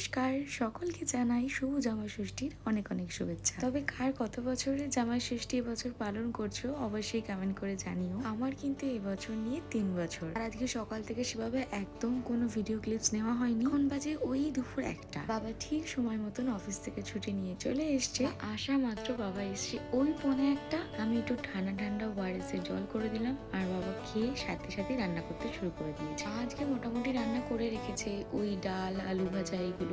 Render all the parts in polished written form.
নমস্কার, সকলকে জানাই শুভ জামাই ষষ্ঠীর অনেক অনেক শুভেচ্ছা। তবে কার কত বছরের জামাই ষষ্ঠী এবছর পালন করছো অবশ্যই কমেন্ট করে জানিও। আমার কিন্তু এবছর নিয়ে 3 বছর। আর আজকে সকাল থেকে সেভাবে একদম কোনো ভিডিও ক্লিপস নেওয়া হয়নি। এখন বাজে ওই দুপুর 1টা। বাবা ঠিক সময় মতন অফিস থেকে ছুটি নিয়ে চলে এসছে। আসা মাত্র বাবা এসছে ওই 1:45। আমি একটু ঠান্ডা ঠান্ডা ওয়ারেস এর জল করে দিলাম আর বাবা খেয়ে সাথে সাথে রান্না করতে শুরু করে দিয়েছে। আজকে মোটামুটি রান্না করে রেখেছে ওই ডাল, আলু ভাজা এইগুলো।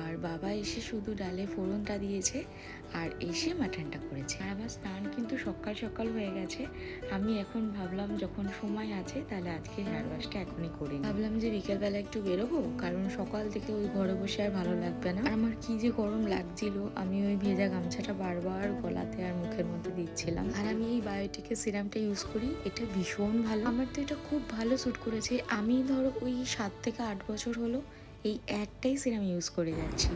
আর বাবা এসে শুধু ডালে ফোড়নটা দিয়েছে আর এসে মাটনটা করেছে। আর আমার স্নান কিন্তু সকাল সকাল হয়ে গেছে। আমি এখন ভাবলাম যখন সময় আছে তাহলে আজকে হেয়ার ওয়াশটা এখনই করি। ভাবলাম যে বিকেলবেলা একটু বেরোবো, কারণ সকাল থেকে ওই ঘরে বসে আর ভালো লাগবে না। আর আমার কি যে গরম লাগছিল, আমি ওই ভেজা গামছাটা বারবার গলাতে আর মুখের মধ্যে দিচ্ছিলাম। আর আমি এই বায়োটিকের সিরামটা ইউজ করি, এটা ভীষণ ভালো। আমার তো এটা খুব ভালো স্যুট করেছে। আমি ধরো ওই 7 থেকে 8 বছর হলো এই একটাই সিরাম ইউজ করে যাচ্ছি।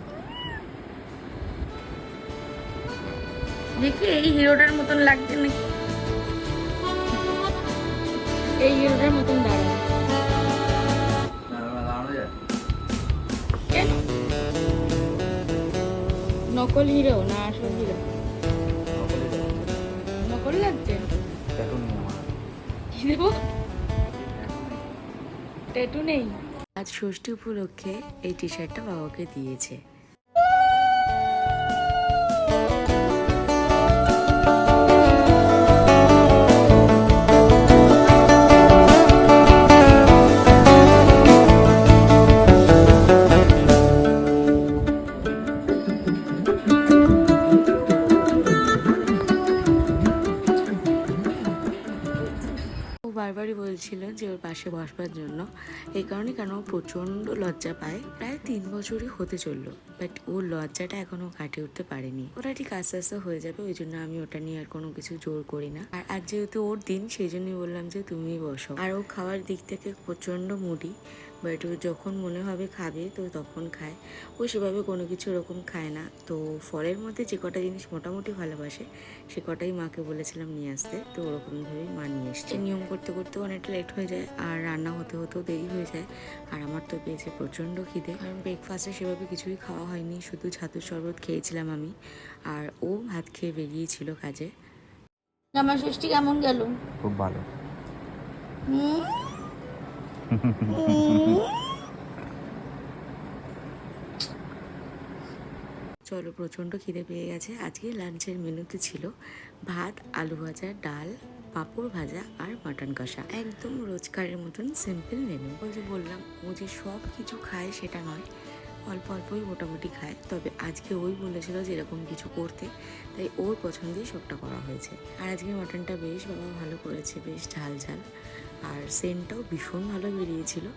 দেখি এই হিরোটার মতন লাগছে নাকি, এই হিরোটার মতন দাঁড়ানো কেন? নকল হিরো না আসল হিরো? নকল লাগছে। কি দেবো? ট্যাটু নেই। আজ ষষ্ঠী উপলক্ষে এই টি শার্টটা বাবাকে দিয়েছে। বারবারই বলছিল যে ওর পাশে বসবার জন্য, এই কারণে কেন ও প্রচণ্ড লজ্জা পায়। প্রায় 3 বছরই হতে চললো, বাট ওর লজ্জাটা এখনো কাটিয়ে উঠতে পারেনি। ওটা ঠিক আস্তে আস্তে হয়ে যাবে, ওই জন্য আমি ওটা নিয়ে আর কোনো কিছু জোর করি না। আর আজ যেহেতু ওর দিন, সেই জন্যই বললাম যে তুমি বসো। আর ও খাওয়ার দিক থেকে প্রচণ্ড মুডি, বাট ও যখন মনে হবে খাবে তো তখন খায়। ও সেভাবে কোনো কিছু ওরকম খায় না। তো ফলের মধ্যে যে কটা জিনিস মোটামুটি ভালোবাসে সে কটাই মাকে বলেছিলাম নিয়ে আসতে, তো ওরকমভাবেই মা নিয়ে এসছে। নিয়ম করতে করতেও অনেকটা লেট হয়ে যায় আর রান্না হতে হতেও দেরি হয়ে যায়। আর আমার তো পেয়েছে প্রচণ্ড খিদে, কারণ ব্রেকফাস্টে সেভাবে কিছুই খাওয়া হয়নি, শুধু ছাতুর শরবত খেয়েছিলাম আমি। আর ও ভাত খেয়ে বেরিয়েছিল কাজে। জামাই ষষ্ঠী কেমন গেল? খুব ভালো। চলো, প্রচণ্ড খিদে পেয়ে গেছে। আজকে লাঞ্চের মেনুতে ছিল ভাত, আলু ভাজা, ডাল, পাঁপড় ভাজা আর মাটন কষা। একদম রোজকারের মতন সিম্পল মেনু। ওই যে বললাম, ও যে সব কিছু খায় সেটা নয়, অল্প অল্পই মোটামুটি খায়। তবে আজকে ওই বলেছিল যে এরকম কিছু করতে, তাই ওর পছন্দেই সবটা করা হয়েছে। আর আজকে মাটনটা বেশ বাবা ভালো করেছে, বেশ ঝাল ঝাল, আর সেন্টটাও ভীষণ ভালো বেরিয়েছিল।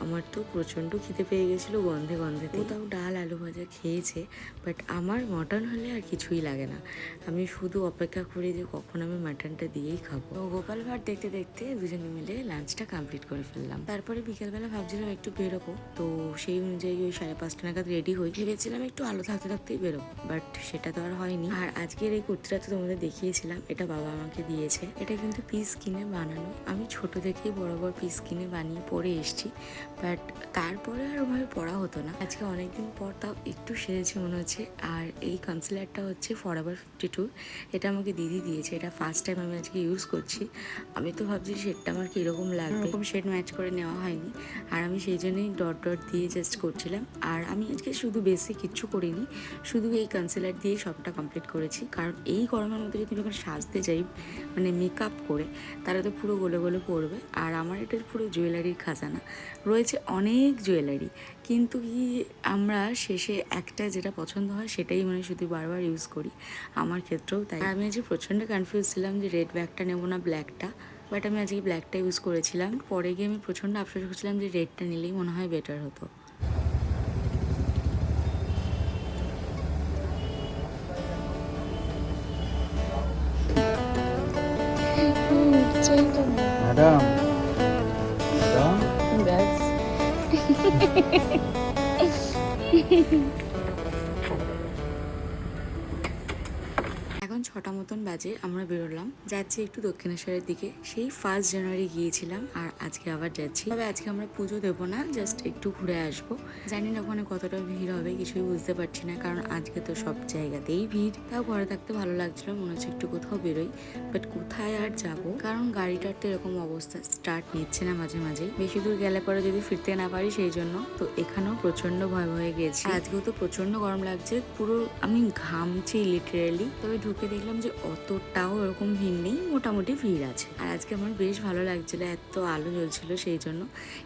আমার তো প্রচণ্ড খিদে পেয়ে গেছিলো গন্ধে গন্ধে। তাও ডাল আলু ভাজা খেয়েছে, বাট আমার মটন হলে আর কিছুই লাগে না। আমি শুধু অপেক্ষা করি যে কখন আমি মাটনটা দিয়েই খাবো। তো গোপাল ভাট দেখতে দেখতে দুজনে মিলে লাঞ্চটা কমপ্লিট করে ফেললাম। তারপরে বিকেলবেলা ভাবছিলাম একটু বেরোবো, তো সেই অনুযায়ী ওই 5:30 নাগাদ রেডি হই। ভেবেছিলাম একটু আলো থাকতে থাকতেই বেরোবো, বাট সেটা তো আর হয়নি। আর আজকের এই কুর্তিটা তো তোমাদের দেখিয়েছিলাম, এটা বাবা আমাকে দিয়েছে। এটা কিন্তু পিস কিনে বানানো, আমি ছোট থেকেই বরাবর পিস কিনে বানিয়ে পরে এসছি, বাট তারপরে আর ওভাবে পড়া হতো না। আজকে অনেকদিন পর তাও একটু সেরেছে মনে হচ্ছে। আর এই কনসিলারটা হচ্ছে ফরএভার 52, এটা আমাকে দিদি দিয়েছে। এটা ফার্স্ট টাইম আমি আজকে ইউজ করছি। আমি তো ভাবছি শেডটা আমার কীরকম লাগবে, এরকম শেড ম্যাচ করে নেওয়া হয়নি। আর আমি সেই জন্যই ডট ডট দিয়ে জাস্ট করছিলাম। আর আমি আজকে শুধু বেসে কিচ্ছু করিনি, শুধু এই কনসিলার দিয়েই সবটা কমপ্লিট করেছি। কারণ এই গরমের মধ্যে যদি যখন সাজতে যাই, মানে মেকআপ করে, তারা তো পুরো গলে গলে পড়বে। আর আমার এটা পুরো জুয়েলারির খাজানা রয়েছে, অনেক জুয়েলারি, কিন্তু কি আমরা শেষে একটা যেটা পছন্দ হয় সেটাই মানে শুধু বারবার ইউজ করি। আমার ক্ষেত্রেও তাই। আমি আজকে প্রচণ্ড কনফিউজ ছিলাম যে রেড ব্যাগটা নেবো না ব্ল্যাকটা, বাট আমি আজকে ব্ল্যাকটা ইউজ করেছিলাম। পরে গিয়ে আমি প্রচণ্ড আফসোস করছিলাম যে রেডটা নিলেই মনে হয় বেটার হতো। ম্যাডাম, এখন 6টা মতন বাজে আমরা বেরোলাম, যাচ্ছি একটু দক্ষিণেশ্বরের দিকে। সেই 1 জানুয়ারি গিয়েছিলাম আর আজকে আবার যাচ্ছি। তবে আজকে আমরা পুজো দেবো না, জাস্ট একটু ঘুরে আসবো। জানি না ওখানে কতটা ভিড় হবে, কিছুই বুঝতে পারছি না, কারণ আজকে তো সব জায়গাতেই ভিড়। তাও ঘরে থাকতে ভালো লাগছিল, মনে হচ্ছে একটু কোথাও বেরোই, বাট কোথায় আর যাবো, কারণ গাড়িটার তো এরকম অবস্থা, স্টার্ট নিচ্ছে না মাঝে মাঝে। বেশি দূর গেলে পরে যদি ফিরতে না পারি সেই জন্য। তো এখানেও প্রচন্ড ভয় ভয়ে গেছি। আজকেও তো প্রচন্ড গরম লাগছে, পুরো আমি ঘামছি লিটারেলি। তবে ঢুকে দেখলাম যে অতটাও এরকম ভিড় নেই, মোটামুটি ভিড় আছে। আর আজকে আমার বেশ ভালো লাগছিল, এত আলো জ্বলছিল সেই জন্য।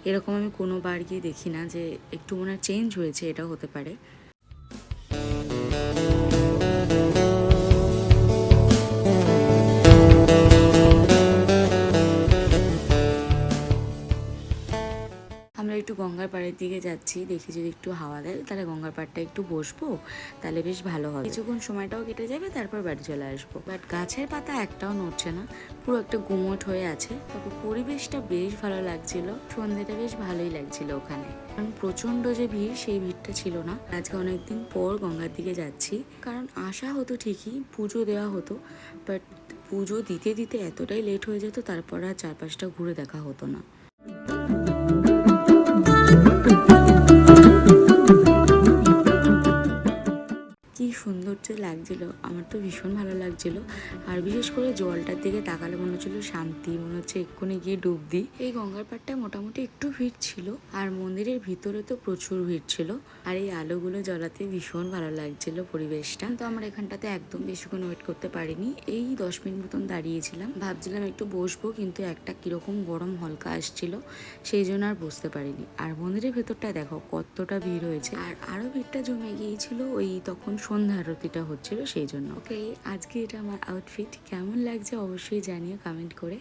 এরকম আমি কোনো বার গিয়ে দেখি না, যে একটু মনে হয় চেঞ্জ হয়েছে, এটা হতে পারে। আমরা একটু গঙ্গার পাড়ের দিকে যাচ্ছি, দেখি যদি একটু হাওয়া দেয় তাহলে গঙ্গার পাড়টা একটু বসবো, তাহলে বেশ ভালো হবে। কিছুক্ষণ সময়টাও কেটে যাবে, তারপর বাড়ি চলে আসবো। বাট গাছের পাতা একটাও নড়ছে না, পুরো একটা গুমোট হয়ে আছে। তবে পরিবেশটা বেশ ভালো লাগছিল, সন্ধ্যেটা বেশ ভালোই লাগছিল ওখানে। কারণ প্রচন্ড যে ভিড়, সেই ভিড়টা ছিল না। আজকে অনেকদিন পর গঙ্গার দিকে যাচ্ছি, কারণ আসা হতো ঠিকই, পুজো দেওয়া হতো, বাট পুজো দিতে দিতে এতটাই লেট হয়ে যেত, তারপর আর চারপাশটা ঘুরে দেখা হতো না। কি সুন্দর যে লাগছিল, আমার তো ভীষণ ভালো লাগছিল। আর বিশেষ করে জলটার দিকে তাকালে মনে হচ্ছিল শান্তি, মনে হচ্ছে এক্ষুনি গিয়ে ডুব দিই। এই গঙ্গার পাড়টায় মোটামুটি একটু ভিড় ছিল, আর মন্দিরের ভিতরে তো প্রচুর ভিড় ছিল। আর এই আলোগুলো জ্বলাতে ভীষণ ভালো লাগছিল পরিবেশটা। তো আমরা এখানটাতে একদম বেশিক্ষণ ওয়েট করতে পারিনি, এই 10 মিনিট মতন দাঁড়িয়েছিলাম। ভাবছিলাম একটু বসবো, কিন্তু একটা কিরকম গরম হলকা আসছিল, সেই জন্য আর বসতে পারিনি। আর মন্দিরের ভেতরটা দেখো কতটা ভিড় হয়েছে, আর আরো ভিড়টা জমে গিয়েছিল ওই তখন সন্ধ্যা আরতিটা হচ্ছিল সেই জন্য। ওকে, আজকে এটা আমার আউটফিট, কেমন লাগছে অবশ্যই জানিও কমেন্ট করে।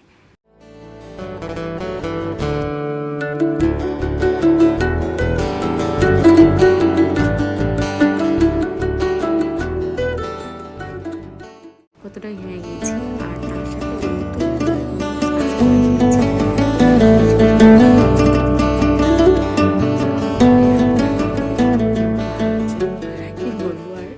কতটা ঘেমে গিয়েছি, আর তার সাথে কি বলবো আর।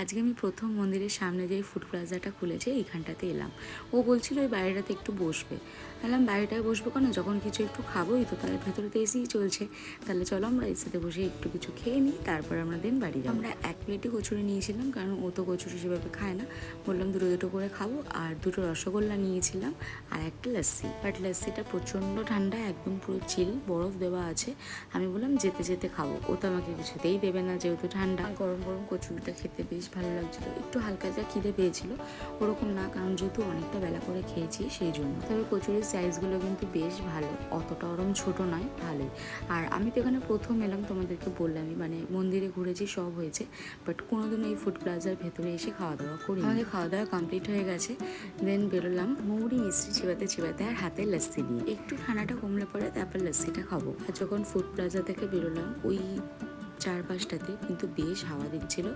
আজকে আমি প্রথম মন্দিরের সামনে যে ফুড প্লাজাটা খুলেছে এইখানটাতে এলাম। ও বলছিল ওই বাইরেটাতে একটু বসবে, বললাম বাইরেটায় বসবো কেন, যখন কিছু একটু খাবোই তো, তাহলে ভেতরে তো এসিই চলছে, তাহলে চলো আমরা এসিতে বসে একটু কিছু খেয়ে নিই, তারপর আমরা দেন বাড়ি যাবো। আমরা 1 প্লেটই কচুরি নিয়েছিলাম, কারণ ও তো কচুরি সেভাবে খায় না। বললাম দুটো করে খাবো, আর 2টো রসগোল্লা নিয়েছিলাম, আর একটা লস্যি। বাট লস্যিটা প্রচণ্ড ঠান্ডা, একদম পুরো চিল, বরফ দেওয়া আছে। আমি বললাম যেতে যেতে খাবো, ও তো আমাকে কিছুতেই দেবে না, যেহেতু ঠান্ডা। গরম গরম কচুরিটা খেতে বেশ ভালো লাগছিল, একটু হালকা যা খিদে পেয়েছিল, ওরকম না, কারণ যেহেতু অনেকটা বেলা করে খেয়েছি সেই জন্য। তবে কচুরির সাইজগুলো কিন্তু বেশ ভালো, অতটা ওরম ছোট নয়, ভালোই। আর আমি তো এখানে প্রথম এলাম, তোমাদেরকে বললামই, মানে মন্দিরে ঘুরেছি, সব হয়েছে, বাট কোনোদিন এই ফুড প্লাজার ভেতরে এসে খাওয়া দাওয়া করি। আমাদের খাওয়া দাওয়া কমপ্লিট হয়ে গেছে, দেন বেরোলাম মৌরি মিষ্টি চিবাতে চিবাতে, আর হাতে লস্যি নিয়ে। একটু ঠান্ডাটা কমলে পরে তারপর লস্যিটা খাবো। আর যখন ফুড প্লাজা থেকে বেরোলাম, ওই 4-5টাতে কিন্তু বেশ হাওয়া দিচ্ছিল,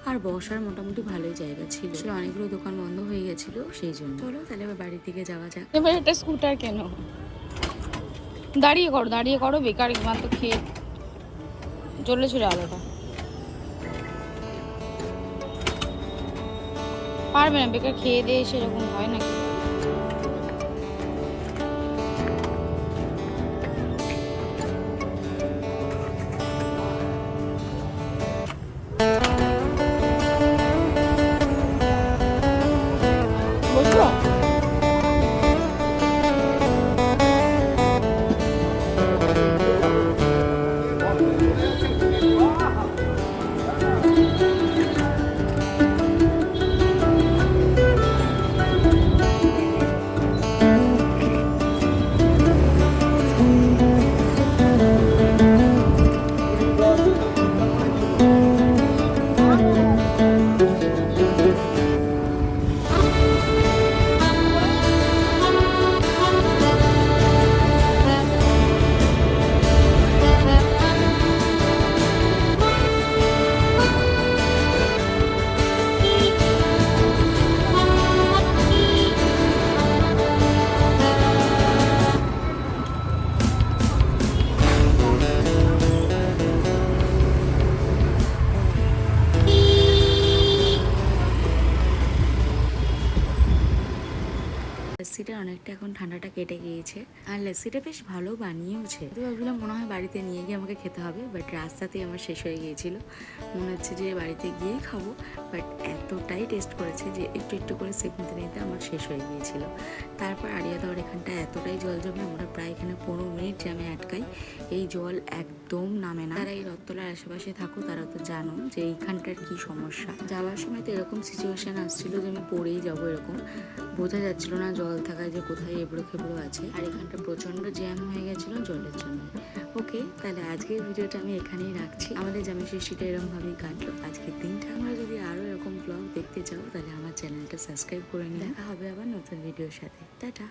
আর বসার মোটামুটি ভালোই জায়গা ছিল। অনেকগুলো দোকান বন্ধ হয়ে গেছিল সেই জন্য। চলো তাহলে এবার বাড়ির দিকে যাওয়া যাক। এবার এটা স্কুটার কেন, দাঁড়িয়ে করো বেকার, মাত্র খেয়ে জ্বলেছিল আলোটা, পারবে না বেকার খেয়ে দিয়ে সেরকম হয় নাকি। বুঝলো? লস্যিটা অনেকটা এখন ঠান্ডাটা কেটে গিয়েছে, আর লস্যিটা বেশ ভালো বানিয়েওছে। তো ভাবছিলাম মনে হয় বাড়িতে নিয়ে গিয়ে আমাকে খেতে হবে, বাট রাস্তাতেই আমার শেষ হয়ে গিয়েছিল। মনে হচ্ছে যে বাড়িতে গিয়েই খাবো, বাট এতটাই টেস্ট করেছে যে একটু একটু করে সিপ নিতে নিতে আমার শেষ হয়ে গিয়েছিল। তারপর আড়িয়া দেওয়ার এখানটা এতটাই জল জমে, আমরা প্রায় এখানে 15 মিনিট জ্যামে আটকাই। এই জল একদম নামে না। যারা এই রথতলার আশেপাশে থাকো তারা তো জানো যে এইখানটার কি সমস্যা। যাওয়ার সময় তো এরকম সিচুয়েশন আসছিল যে আমি পড়েই যাবো, এরকম বোঝা যাচ্ছিল না জল থাকায় যে কোথায় এবড়ো খেবড়ো আছে। আর এখানটা প্রচন্ড জ্যাম হয়ে গেছিল জলের জন্য। ওকে, তাহলে আজকের ভিডিওটা আমি এখানেই রাখছি। আমাদের জামা ষষ্ঠীটা এরকমভাবেই কাটলো আজকের দিনটা। আমরা যদি আরও এরকম ব্লগ দেখতে চাও তাহলে আমার চ্যানেলটা সাবস্ক্রাইব করে নিয়ে দেখা হবে আবার নতুন ভিডিওর সাথে। টাটা।